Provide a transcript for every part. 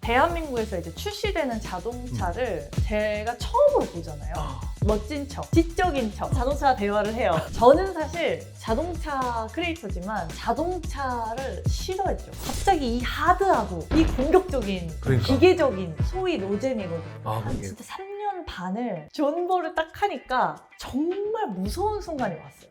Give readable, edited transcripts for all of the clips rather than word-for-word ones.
대한민국에서 이제 출시되는 자동차를 제가 처음으로 보잖아요. 멋진 척, 지적인 척, 자동차와 대화를 해요. 저는 사실 자동차 크리에이터지만 자동차를 싫어했죠. 갑자기 이 하드하고 이 공격적인 그러니까. 기계적인 소위 노잼이거든요. 아, 한 그게. 진짜 3년 반을 존버를 딱 하니까 정말 무서운 순간이 왔어요.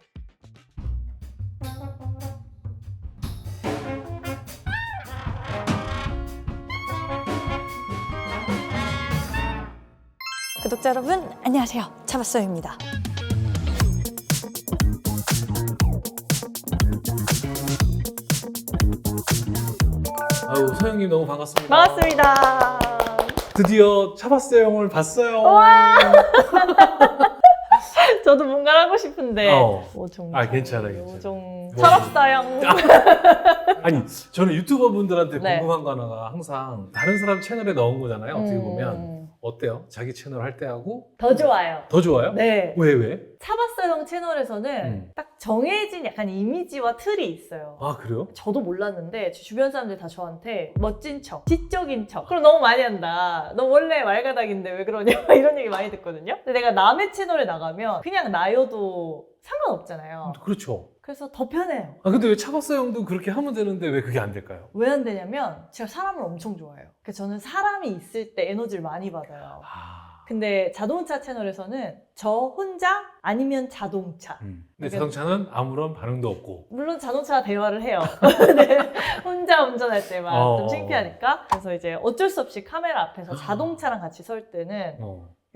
구독자 여러분, 안녕하세요. 차바쏘입니다. 아유, 서영님 너무 반갑습니다. 반갑습니다. 드디어 차바스 형을 봤어요. 우와! 저도 뭔가 하고 싶은데 오종 괜찮아, 괜찮아. 오종 뭐. 철없어요. 아니, 저는 유튜버 분들한테 네. 궁금한 거 하나가 항상 다른 사람 채널에 넣은 거잖아요. 어떻게 보면 어때요? 자기 채널 할 때하고 더 좋아요. 더 좋아요? 네. 왜? 차바쏘형 채널에서는 딱 정해진 약간 이미지와 틀이 있어요. 아, 그래요? 저도 몰랐는데 주변 사람들이 다 저한테 멋진 척, 지적인 척, 그럼 너무 많이 한다. 너 원래 말가닥인데 왜 그러냐 이런 얘기 많이 듣거든요. 근데 내가 남의 채널에 나가면 그냥 나여도 상관없잖아요. 그렇죠. 그래서 더 편해요. 아, 근데 왜 차바스 형도 그렇게 하면 되는데 왜 그게 안 될까요? 왜 안 되냐면 제가 사람을 엄청 좋아해요. 그래서 저는 사람이 있을 때 에너지를 많이 받아요. 근데 자동차 채널에서는 저 혼자 아니면 자동차. 근데 자동차는 아무런 반응도 없고. 물론 자동차와 대화를 해요. 네, 혼자 운전할 때만 좀 창피하니까. 그래서 이제 어쩔 수 없이 카메라 앞에서 자동차랑 같이 설 때는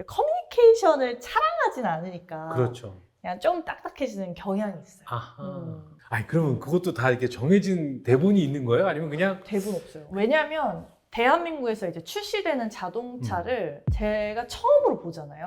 커뮤니케이션을 차랑하진 않으니까 그렇죠. 그냥 좀 딱딱해지는 경향이 있어요. 아하. 아니, 그러면 그것도 다 이렇게 정해진 대본이 있는 거예요? 아니면 그냥? 대부분 없어요. 왜냐하면 대한민국에서 이제 출시되는 자동차를 제가 처음으로 보잖아요.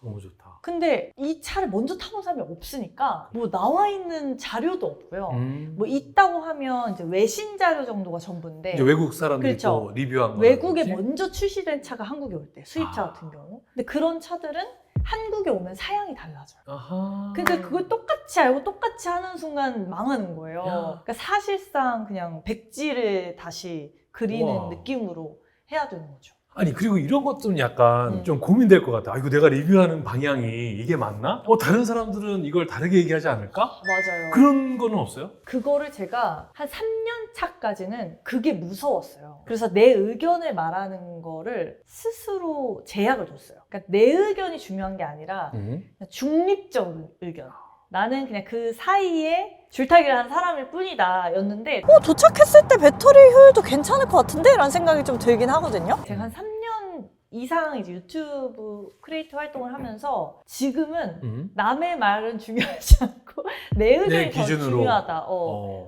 너무 좋다. 근데 이 차를 먼저 타본 사람이 없으니까 뭐 나와 있는 자료도 없고요. 뭐 있다고 하면 이제 외신 자료 정도가 전부인데 이제 외국 사람들이 그렇죠. 또 리뷰한 거. 외국에 먼저 출시된 차가 한국에 올 때 수입차 아. 같은 경우. 근데 그런 차들은 한국에 오면 사양이 달라져요. 아하. 근데 그걸 똑같이 알고 똑같이 하는 순간 망하는 거예요. 야. 그러니까 사실상 그냥 백지를 다시 그리는 우와. 느낌으로 해야 되는 거죠. 아니, 그리고 이런 것 좀 약간 좀 고민될 것 같아. 아, 이거 내가 리뷰하는 방향이 이게 맞나? 다른 사람들은 이걸 다르게 얘기하지 않을까? 맞아요. 그런 거는 없어요? 그거를 제가 한 3년 차까지는 그게 무서웠어요. 그래서 내 의견을 말하는 거를 스스로 제약을 뒀어요. 그러니까 내 의견이 중요한 게 아니라 그냥 중립적 의견. 나는 그냥 그 사이에 줄타기를 한 사람일 뿐이다 였는데 도착했을 때 배터리 효율도 괜찮을 것 같은데? 라는 생각이 좀 들긴 하거든요. 제가 한 3년 이상 이제 유튜브 크리에이터 활동을 하면서 지금은 남의 말은 중요하지 않고 내 의견이 더 기준으로. 중요하다.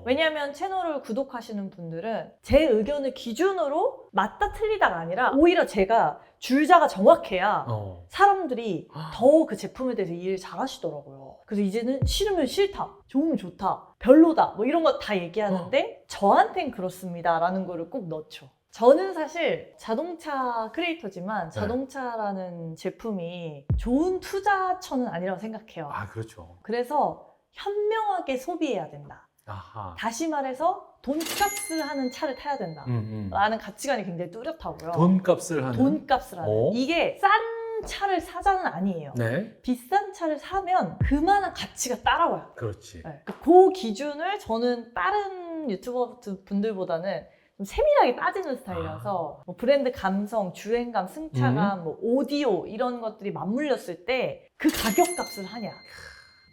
왜냐하면 채널을 구독하시는 분들은 제 의견을 기준으로 맞다 틀리다가 아니라 오히려 제가 줄자가 정확해야 사람들이 더 그 제품에 대해서 이해를 잘 하시더라고요. 그래서 이제는 싫으면 싫다, 좋으면 좋다, 별로다 뭐 이런 거 다 얘기하는데 저한텐 그렇습니다 라는 거를 꼭 넣죠. 저는 사실 자동차 크리에이터지만 자동차라는 제품이 좋은 투자처는 아니라고 생각해요. 아, 그렇죠. 그래서 현명하게 소비해야 된다. 아하. 다시 말해서 돈값을 하는 차를 타야 된다. 라는 가치관이 굉장히 뚜렷하고요. 돈값을 하는. 돈값을 하는. 이게 싼 차를 사자는 아니에요. 네. 비싼 차를 사면 그만한 가치가 따라와요. 그렇지. 네. 그 기준을 저는 다른 유튜버 분들보다는 좀 세밀하게 따지는 스타일이라서 뭐 브랜드 감성, 주행감, 승차감, 뭐 오디오 이런 것들이 맞물렸을 때 그 가격값을 하냐.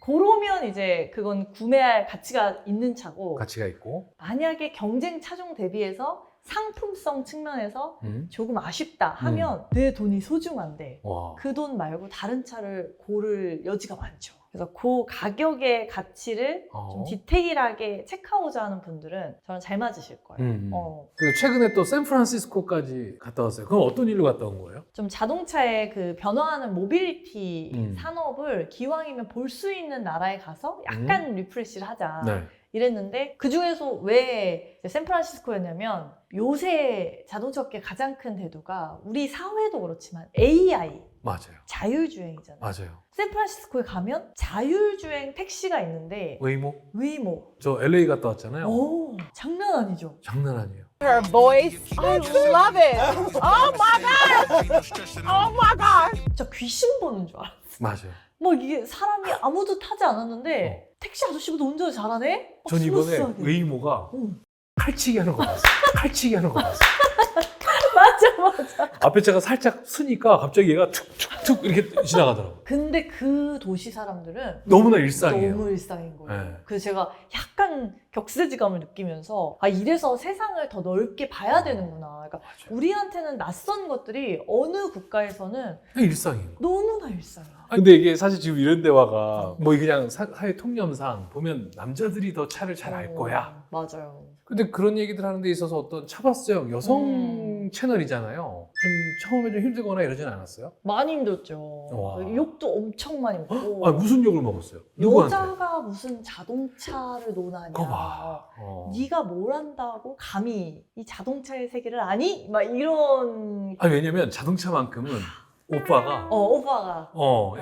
그러면 이제 그건 구매할 가치가 있는 차고 가치가 있고. 만약에 경쟁 차종 대비해서 상품성 측면에서 조금 아쉽다 하면 내 돈이 소중한데 그 돈 말고 다른 차를 고를 여지가 많죠. 그래서 그 가격의 가치를 좀 디테일하게 체크하고자 하는 분들은 저는 잘 맞으실 거예요. 그리고 최근에 또 샌프란시스코까지 갔다 왔어요. 그럼 어떤 일로 갔다 온 거예요? 좀 자동차의 그 변화하는 모빌리티 산업을 기왕이면 볼 수 있는 나라에 가서 약간 리프레시를 하자. 네. 이랬는데 그 중에서 왜 샌프란시스코였냐면 요새 자동차 업계 가장 큰 대두가 우리 사회도 그렇지만 AI, 맞아요. 자율주행이잖아요. 맞아요. 샌프란시스코에 가면 자율주행 택시가 있는데 웨이모? 웨이모. 저 LA 갔다 왔잖아요. 오, 장난 아니죠? 장난 아니에요. Her voice, I love it. Oh my god! Oh my god! 진짜 귀신 보는 줄 알았어. 맞아요. 막 이게 사람이 아무도 타지 않았는데 택시 아저씨보다 운전을 잘하네? 막 전 이번에 스무스하게. 웨이모가 응. 칼치기 하는 거 봤어요. 칼치기 하는 거 봤어요. 맞아. 앞에 차가 살짝 쓰니까 갑자기 얘가 툭툭툭 이렇게 지나가더라고요. 근데 그 도시 사람들은 너무나 일상이에요. 너무 일상인 거예요. 네. 그래서 제가 약간 격세지감을 느끼면서 아 이래서 세상을 더 넓게 봐야 되는구나. 그러니까 맞아요. 우리한테는 낯선 것들이 어느 국가에서는 그냥 일상이에요. 너무나 일상이야. 근데 이게 사실 지금 이런 대화가 뭐 그냥 사회 통념상 보면 남자들이 더 차를 잘 알 거야. 맞아요. 근데 그런 얘기들 하는 데 있어서 어떤 차박성 여성 채널이잖아요. 좀 처음에 좀 힘들거나 이러진 않았어요? 많이 힘들었죠. 와. 욕도 엄청 많이 먹고. 아, 무슨 욕을 먹었어요? 누구한테? 여자가 무슨 자동차를 논하냐. 그거 봐. 네가 뭘 안다고 감히 이 자동차의 세계를 아니? 막 이런 아니 왜냐면 자동차만큼은 오빠가 오빠가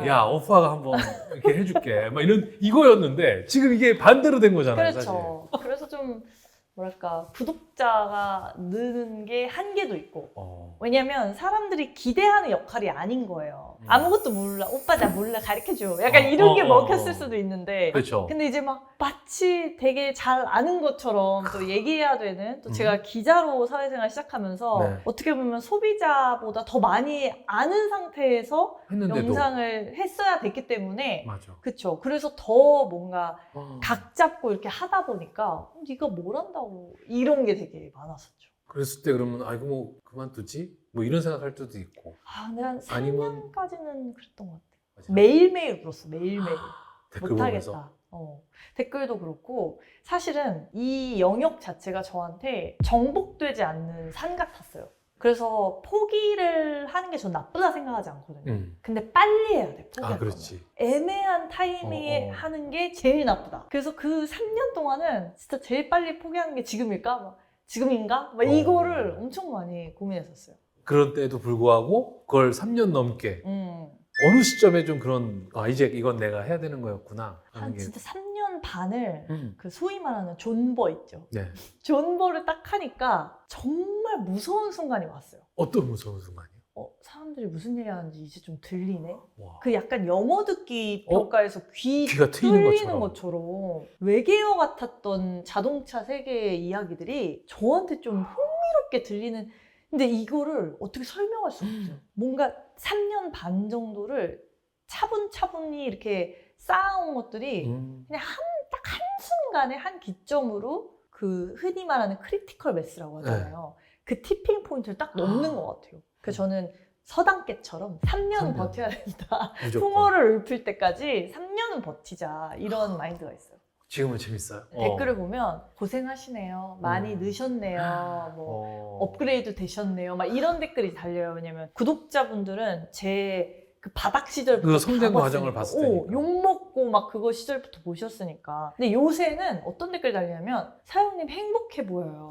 야 오빠가 한번 이렇게 해줄게 막 이런 이거였는데 지금 이게 반대로 된 거잖아요. 사실. 그렇죠. 그래서 좀 뭐랄까 구독자가 느는 게 한계도 있고 왜냐면 사람들이 기대하는 역할이 아닌 거예요. 아무것도 몰라. 오빠 나 몰라 가르쳐줘. 약간 이런 게 먹혔을 수도 있는데 그렇죠. 근데 이제 막 마치 되게 잘 아는 것처럼 또 얘기해야 되는 또 제가 기자로 사회생활 시작하면서 네. 어떻게 보면 소비자보다 더 많이 아는 상태에서 했는데도 영상을 했어야 됐기 때문에 맞아. 그쵸. 그래서 더 뭔가 어. 각 잡고 이렇게 하다 보니까 네가 뭘 한다고 이런 게 되게 많았었죠. 그랬을 때 그러면 아이고 뭐 그만두지? 뭐 이런 생각할 때도 있고. 아, 근데 한 아니면- 3년까지는 그랬던 것 같아요. 맞아요. 매일매일 울었어. 매일매일. 댓글 보면서. 못하겠다. 댓글도 그렇고 사실은 이 영역 자체가 저한테 정복되지 않는 산 같았어요. 그래서 포기를 하는 게 전 나쁘다 생각하지 않거든요. 근데 빨리 해야 돼. 포기할 아 거면. 그렇지. 애매한 타이밍에 하는 게 제일 나쁘다. 그래서 그 3년 동안은 진짜 제일 빨리 포기하는 게 지금일까? 막 지금인가? 막 이거를 엄청 많이 고민했었어요. 그런 때에도 불구하고 그걸 3년 넘게 어느 시점에 좀 그런 이제 이건 내가 해야 되는 거였구나 하는 한 게. 진짜 3년 반을 음. 그 소위 말하는 존버 있죠. 네. 존버를 딱 하니까 정말 무서운 순간이 왔어요. 어떤 무서운 순간이요? 사람들이 무슨 얘기 하는지 이제 좀 들리네? 와. 그 약간 영어 듣기 평가에서 귀가 트이는 뚫리는 것처럼. 것처럼 외계어 같았던 자동차 세계의 이야기들이 저한테 좀 흥미롭게 들리는 근데 이거를 어떻게 설명할 수 없어요. 뭔가 3년 반 정도를 차분차분히 이렇게 쌓아온 것들이 그냥 딱 한순간에 한 기점으로 그 흔히 말하는 크리티컬 매스라고 하잖아요. 그 티핑 포인트를 딱 넘는 것 같아요. 그래서 저는 서당깨처럼 3년은 3년. 버텨야 된다. 무조건. 풍어를 읊을 때까지 3년은 버티자. 이런 마인드가 있어요. 지금은 재밌어요. 댓글을 보면 고생하시네요. 많이 늦으셨네요. 뭐 업그레이드 되셨네요. 막 이런 댓글이 달려요. 왜냐면 구독자분들은 제 그 바닥 시절부터 그 성장 다 과정을 봤으니까. 봤을 테니까. 욕먹고 막 그거 시절부터 보셨으니까. 근데 요새는 어떤 댓글이 달리냐면 사장님 행복해 보여요.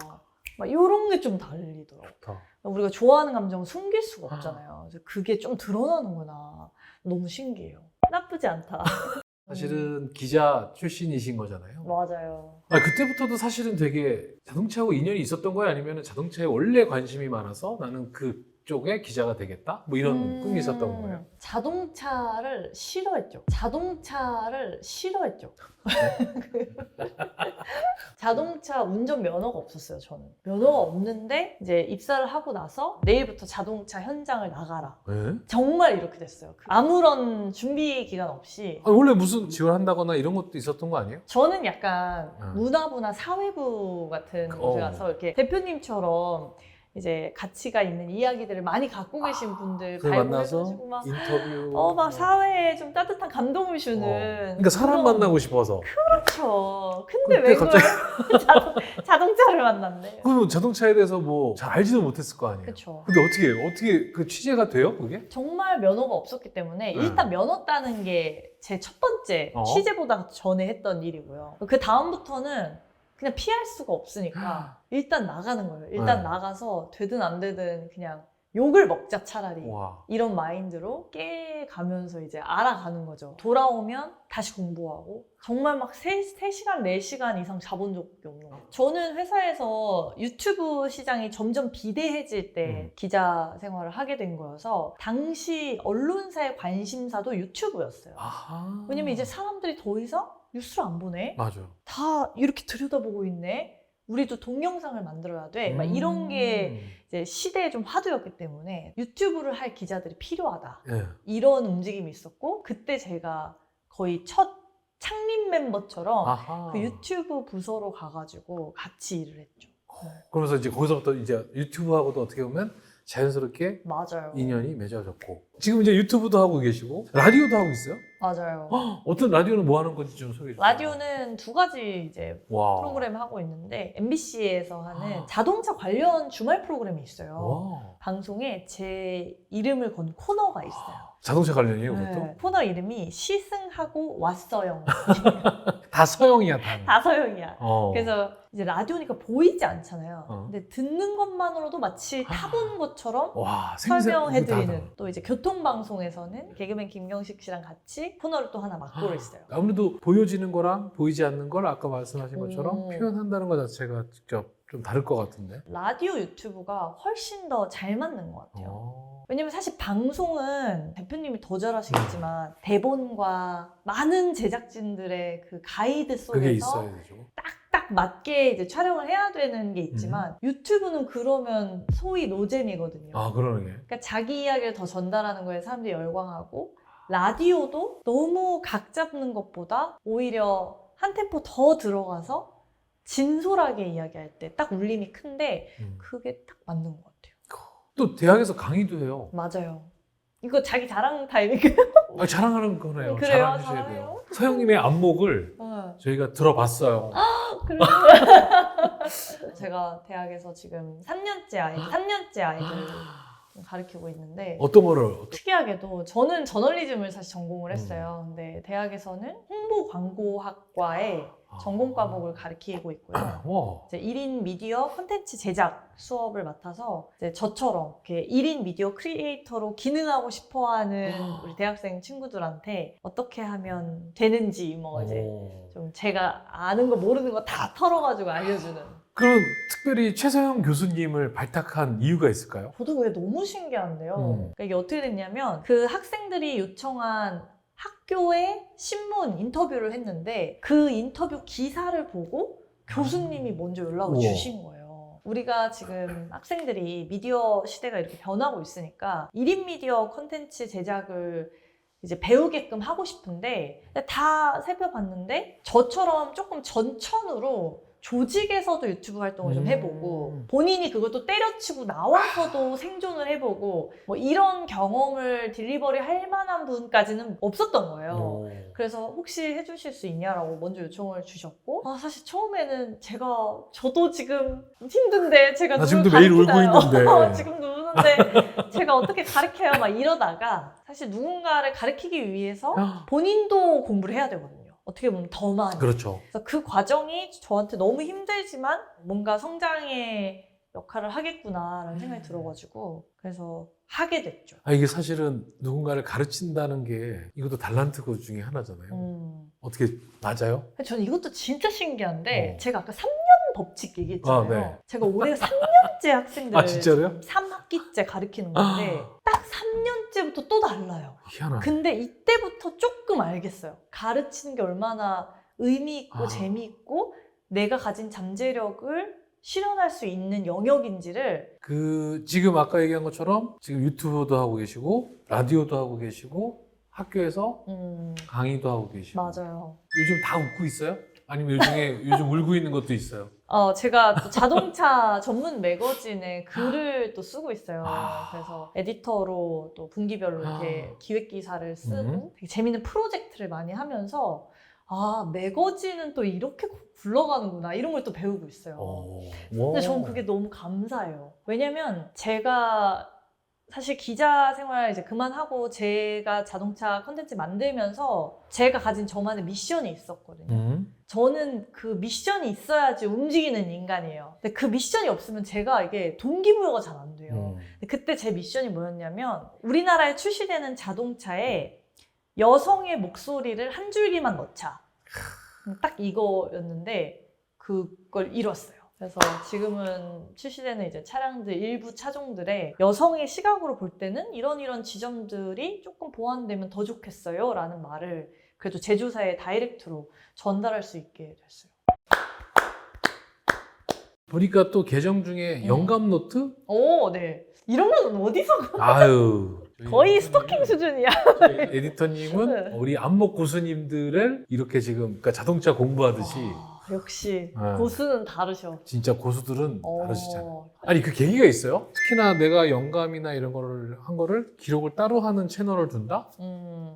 막 이런 게 좀 달리더라고요. 좋다. 우리가 좋아하는 감정을 숨길 수가 없잖아요. 그래서 그게 좀 드러나는구나. 너무 신기해요. 나쁘지 않다. 사실은 기자 출신이신 거잖아요. 맞아요. 그때부터도 사실은 되게 자동차하고 인연이 있었던 거예요? 아니면 자동차에 원래 관심이 많아서 나는 그쪽에 기자가 되겠다? 뭐 이런 꿈이 있었던 거예요? 자동차를 싫어했죠. 자동차를 싫어했죠. 자동차 운전 면허가 없었어요, 저는. 면허가 없는데 이제 입사를 하고 나서 내일부터 자동차 현장을 나가라. 네? 정말 이렇게 됐어요. 아무런 준비 기간 없이 원래 무슨 지원한다거나 이런 것도 있었던 거 아니에요? 저는 약간 아. 문화부나 사회부 같은 곳에 가서 이렇게 대표님처럼 이제 가치가 있는 이야기들을 많이 갖고 계신 분들 그걸 만나서 발굴해가지고 막 인터뷰. 막 사회에 좀 따뜻한 감동을 주는 그러니까 사람 그런- 만나고 싶어서. 그렇죠. 근데 그때 왜 갑자기- 자동차를 만났네. 그러면 자동차에 대해서 뭐 잘 알지도 못했을 거 아니에요? 그렇죠. 근데 어떻게 그 취재가 돼요, 그게? 정말 면허가 없었기 때문에 일단 면허 따는 게 제 첫 번째 어? 취재보다 전에 했던 일이고요. 그 다음부터는 그냥 피할 수가 없으니까 일단 나가는 거예요. 일단 네. 나가서 되든 안 되든 그냥 욕을 먹자 차라리. 와. 이런 마인드로 깨가면서 이제 알아가는 거죠. 돌아오면 다시 공부하고 정말 막 3시간, 4시간 이상 자본 적이 없는 거예요. 저는 회사에서 유튜브 시장이 점점 비대해질 때 기자 생활을 하게 된 거여서 당시 언론사의 관심사도 유튜브였어요. 아하. 왜냐면 이제 사람들이 더 이상 뉴스를 안 보네? 맞아. 다 이렇게 들여다보고 있네? 우리도 동영상을 만들어야 돼. 막 이런 게 이제 시대의 좀 화두였기 때문에 유튜브를 할 기자들이 필요하다. 예. 이런 움직임이 있었고 그때 제가 거의 첫 창립 멤버처럼 아하. 그 유튜브 부서로 가가지고 같이 일을 했죠. 그러면서 이제 거기서부터 이제 유튜브하고도 어떻게 보면 자연스럽게 맞아요. 인연이 맺어졌고 지금 이제 유튜브도 하고 계시고 라디오도 하고 있어요? 맞아요. 어떤 라디오는 뭐 하는 건지 좀 소개해 주세요. 라디오는 2가지 이제 와. 프로그램 하고 있는데 MBC에서 하는 자동차 관련 주말 프로그램이 있어요. 와. 방송에 제 이름을 건 코너가 있어요. 자동차 관련이에요, 네. 그것도? 코너 이름이 시승하고 왔어요. 다 서영이야, 다. 다서영이야. 어. 그래서 이제 라디오니까 보이지 않잖아요. 어. 근데 듣는 것만으로도 마치 타본 것처럼 와, 설명해드리는 또 이제 교통방송에서는 개그맨 김경식 씨랑 같이 코너를 또 하나 맡고 있어요. 아무래도 보여지는 거랑 보이지 않는 걸 아까 말씀하신 것처럼 표현한다는 것 자체가 직접 좀 다를 것 같은데. 라디오 유튜브가 훨씬 더 잘 맞는 것 같아요. 왜냐면 사실 방송은 대표님이 더 잘하시겠지만 대본과 많은 제작진들의 그 가이드 그게 속에서 있어야 되죠. 딱 맞게 이제 촬영을 해야 되는 게 있지만 유튜브는 그러면 소위 노잼이거든요. 아, 그러네. 그러니까 자기 이야기를 더 전달하는 거에 사람들이 열광하고 라디오도 너무 각 잡는 것보다 오히려 한 템포 더 들어가서 진솔하게 이야기할 때 딱 울림이 큰데 그게 딱 맞는 것 같아요. 또 대학에서 강의도 해요. 맞아요. 이거 자기 자랑 타임인가요? 아, 자랑하는 거네요. 그래요? 자랑해주셔야 자랑해요? 돼요. 서영님의 안목을 저희가 들어봤어요. 그래요? 제가 대학에서 지금 3년째 아이들 가르치고 있는데 어떤 거를? 특이하게도 저는 저널리즘을 사실 전공을 했어요. 근데 대학에서는 홍보 광고학과에 전공 과목을 가르치고 있고요. 와. 이제 1인 미디어 콘텐츠 제작 수업을 맡아서 이제 저처럼 이렇게 1인 미디어 크리에이터로 기능하고 싶어하는 우리 대학생 친구들한테 어떻게 하면 되는지 뭐 이제 좀 제가 아는 거 모르는 거 다 털어가지고 알려주는. 그럼 특별히 최서영 교수님을 발탁한 이유가 있을까요? 저도 그게 너무 신기한데요. 그러니까 이게 어떻게 됐냐면 그 학생들이 요청한 학교의 신문 인터뷰를 했는데 그 인터뷰 기사를 보고 교수님이 먼저 연락을 우와. 주신 거예요. 우리가 지금 학생들이 미디어 시대가 이렇게 변하고 있으니까 1인 미디어 콘텐츠 제작을 이제 배우게끔 하고 싶은데 다 살펴봤는데 저처럼 조금 전천후로 조직에서도 유튜브 활동을 좀 해보고 본인이 그것도 때려치고 나와서도 생존을 해보고 뭐 이런 경험을 딜리버리 할 만한 분까지는 없었던 거예요. 그래서 혹시 해주실 수 있냐라고 먼저 요청을 주셨고 사실 처음에는 저도 지금 힘든데 제가 나 누굴 지금도 매일 울고 가르치나요? 있는데. 지금도 우는데 제가 어떻게 가르쳐요? 막 이러다가 사실 누군가를 가르치기 위해서 본인도 공부를 해야 되거든요. 어떻게 보면 더 많이. 그렇죠. 그래서 그 과정이 저한테 너무 힘들지만 뭔가 성장의 역할을 하겠구나라는 생각이 들어가지고 그래서 하게 됐죠. 이게 사실은 누군가를 가르친다는 게 이것도 달란트 그 중에 하나잖아요. 어떻게 맞아요? 저는 이것도 진짜 신기한데 제가 아까 3년 법칙 얘기했잖아요. 네. 제가 올해 3년째 학생들을 진짜로요? 3학기째 가르치는 건데 딱 3년째부터 또 달라요. 희한하네. 근데 이때부터 조금 알겠어요. 가르치는 게 얼마나 의미 있고 재미있고 내가 가진 잠재력을 실현할 수 있는 영역인지를 지금 아까 얘기한 것처럼 지금 유튜브도 하고 계시고 라디오도 하고 계시고 학교에서 강의도 하고 계시고 맞아요. 요즘 다 웃고 있어요? 아니면 요즘 울고 있는 것도 있어요? 제가 또 자동차 전문 매거진에 글을 또 쓰고 있어요. 그래서 에디터로 또 분기별로 이렇게 기획 기사를 쓰고 되게 재밌는 프로젝트를 많이 하면서 매거진은 또 이렇게 굴러가는구나 이런 걸 또 배우고 있어요. 근데 저는 그게 너무 감사해요. 왜냐면 제가 사실 기자 생활 이제 그만하고 제가 자동차 컨텐츠 만들면서 제가 가진 저만의 미션이 있었거든요. 저는 그 미션이 있어야지 움직이는 인간이에요. 근데 그 미션이 없으면 제가 이게 동기부여가 잘 안 돼요. 근데 그때 제 미션이 뭐였냐면 우리나라에 출시되는 자동차에 여성의 목소리를 한 줄기만 넣자. 딱 이거였는데 그걸 이뤘어요. 그래서 지금은 출시되는 이제 차량들 일부 차종들에 여성의 시각으로 볼 때는 이런 지점들이 조금 보완되면 더 좋겠어요 라는 말을 그래도 제조사의 다이렉트로 전달할 수 있게 됐어요. 보니까 또 계정 중에 영감 노트? 오, 네. 이런 건 어디서 아유. 거의 스토킹 수준이야. 저희 에디터님은 네. 우리 안목 고수님들을 이렇게 지금 그러니까 자동차 공부하듯이 역시 네. 고수는 다르셔. 진짜 고수들은 어. 다르시잖아요. 아니 그 계기가 있어요? 특히나 내가 영감이나 이런 거를 한 거를 기록을 따로 하는 채널을 둔다?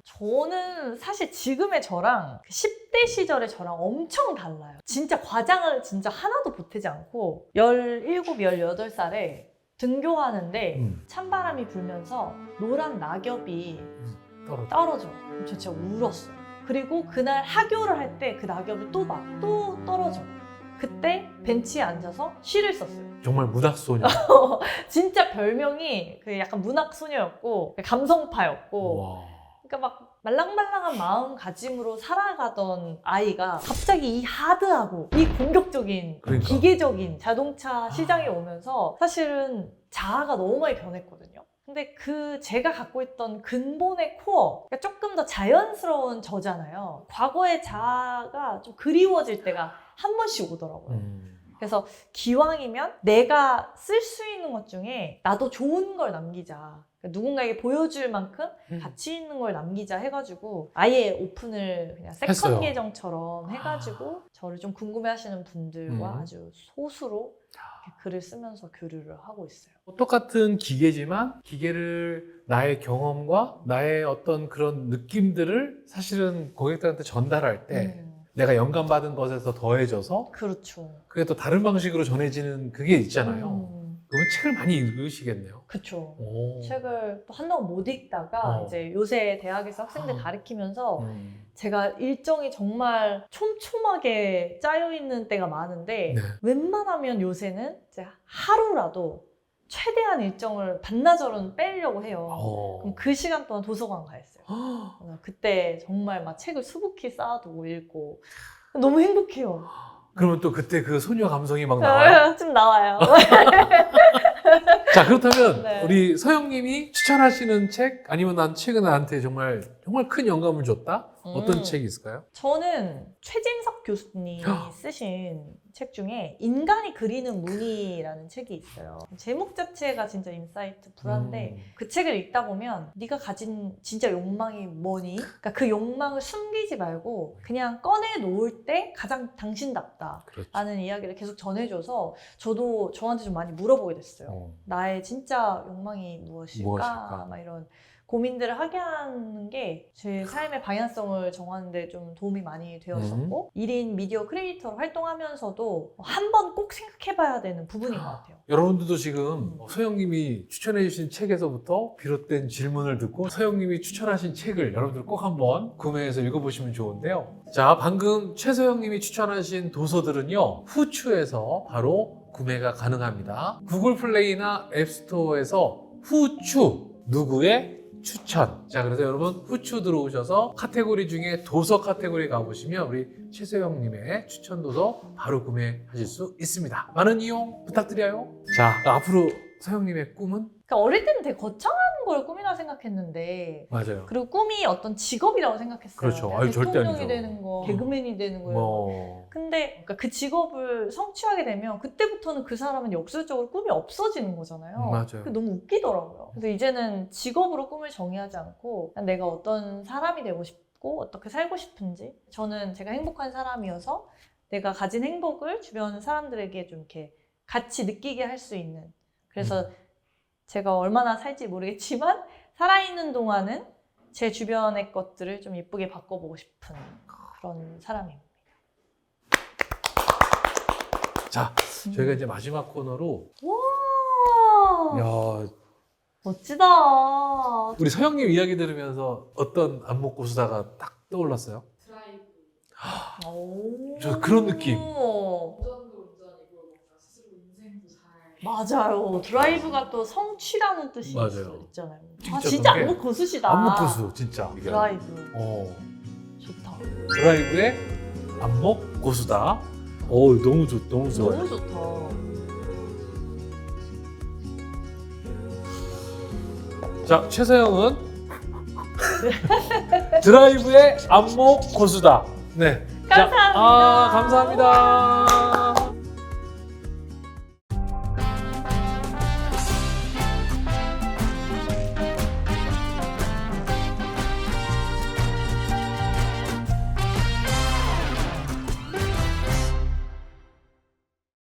저는 사실 지금의 저랑 10대 시절의 저랑 엄청 달라요. 진짜 과장을 진짜 하나도 보태지 않고 17, 18살에 등교하는데 찬바람이 불면서 노란 낙엽이 떨어져. 그럼 저 진짜 울었어요. 그리고 그날 하교를 할 때 그 낙엽을 또 떨어져. 그때 벤치에 앉아서 시를 썼어요. 정말 문학소녀. 진짜 별명이 그 약간 문학소녀였고 감성파였고 와. 그러니까 막 말랑말랑한 마음가짐으로 살아가던 아이가 갑자기 이 하드하고 이 공격적인 그러니까. 기계적인 자동차 시장에 오면서 사실은 자아가 너무 많이 변했거든요. 근데 그 제가 갖고 있던 근본의 코어, 그러니까 조금 더 자연스러운 저잖아요. 과거의 자아가 좀 그리워질 때가 한 번씩 오더라고요. 그래서 기왕이면 내가 쓸 수 있는 것 중에 나도 좋은 걸 남기자. 그러니까 누군가에게 보여줄 만큼 가치 있는 걸 남기자 해가지고 아예 오픈을 그냥 세컨 했어요. 계정처럼 해가지고 저를 좀 궁금해하시는 분들과 아주 소수로 이렇게 글을 쓰면서 교류를 하고 있어요. 똑같은 기계지만 기계를 나의 경험과 나의 어떤 그런 느낌들을 사실은 고객들한테 전달할 때 내가 영감받은 것에서 더해져서 그렇죠. 그게 또 다른 방식으로 전해지는 그게 있잖아요. 그러면 책을 많이 읽으시겠네요. 그렇죠. 오. 책을 또 한동안 못 읽다가 이제 요새 대학에서 학생들 가르치면서 제가 일정이 정말 촘촘하게 짜여있는 때가 많은데 네. 웬만하면 요새는 이제 하루라도 최대한 일정을 반나절은 빼려고 해요. 그럼 그 시간 동안 도서관 가 있어요. 그때 정말 막 책을 수북히 쌓아두고 읽고 너무 행복해요. 그러면 또 그때 그 소녀 감성이 막 나와요? 좀 나와요. 자, 그렇다면 네. 우리 서영님이 추천하시는 책 아니면 난 책은 나한테 정말 큰 영감을 줬다? 어떤 책이 있을까요? 저는 최진석 교수님이 쓰신 책 중에 인간이 그리는 무늬라는 책이 있어요. 제목 자체가 진짜 인사이트풀한데 그 책을 읽다 보면 네가 가진 진짜 욕망이 뭐니? 그러니까 그 욕망을 숨기지 말고 그냥 꺼내 놓을 때 가장 당신답다 그렇죠. 라는 이야기를 계속 전해줘서 저도 저한테 좀 많이 물어보게 됐어요. 나의 진짜 욕망이 무엇일까? 막 이런 고민들을 하게 하는 게 제 삶의 방향성을 정하는 데 좀 도움이 많이 되었었고 1인 미디어 크리에이터로 활동하면서도 한 번 꼭 생각해봐야 되는 부분인 것 같아요. 여러분들도 지금 서영님이 추천해 주신 책에서부터 비롯된 질문을 듣고 서영님이 추천하신 책을 여러분들 꼭 한번 구매해서 읽어보시면 좋은데요. 자, 방금 최서영님이 추천하신 도서들은요, 후추에서 바로 구매가 가능합니다. 구글 플레이나 앱스토어에서 후추 누구의 추천. 자, 그래서 여러분 후추 들어오셔서 카테고리 중에 도서 카테고리 가보시면 우리 최세영님의 추천 도서 바로 구매하실 수 있습니다. 많은 이용 부탁드려요. 자, 앞으로 서영님의 꿈은? 그러니까 어릴 때는 되게 거창한 걸 꿈이라 생각했는데 맞아요. 그리고 꿈이 어떤 직업이라고 생각했어요. 그렇죠. 내가 아유, 절대 대통령이 아니죠. 되는 거, 개그맨이 되는 거예요. 근데 그러니까 그 직업을 성취하게 되면 그때부터는 그 사람은 역설적으로 꿈이 없어지는 거잖아요. 맞아요. 그게 너무 웃기더라고요. 그래서 이제는 직업으로 꿈을 정의하지 않고 그냥 내가 어떤 사람이 되고 싶고 어떻게 살고 싶은지 저는 제가 행복한 사람이어서 내가 가진 행복을 주변 사람들에게 좀 이렇게 같이 느끼게 할 수 있는 그래서 제가 얼마나 살지 모르겠지만 살아있는 동안은 제 주변의 것들을 좀 예쁘게 바꿔보고 싶은 그런 사람입니다. 자, 저희가 이제 마지막 코너로 와, 야, 멋지다. 우리 서영님 이야기 들으면서 어떤 안목 고수다가 딱 떠올랐어요? 오. 저 그런 느낌. 맞아요. 드라이브가 또 성취라는 뜻이 맞아요. 있잖아요. 진짜 아, 진짜 그게 안목 고수시다. 안목 고수 진짜. 드라이브. 어. 좋다. 드라이브의 안목 고수다. 너무 너무 좋아요. 너무 좋다. 자, 최서영은 드라이브의 안목 고수다. 네. 감사합니다. 감사합니다.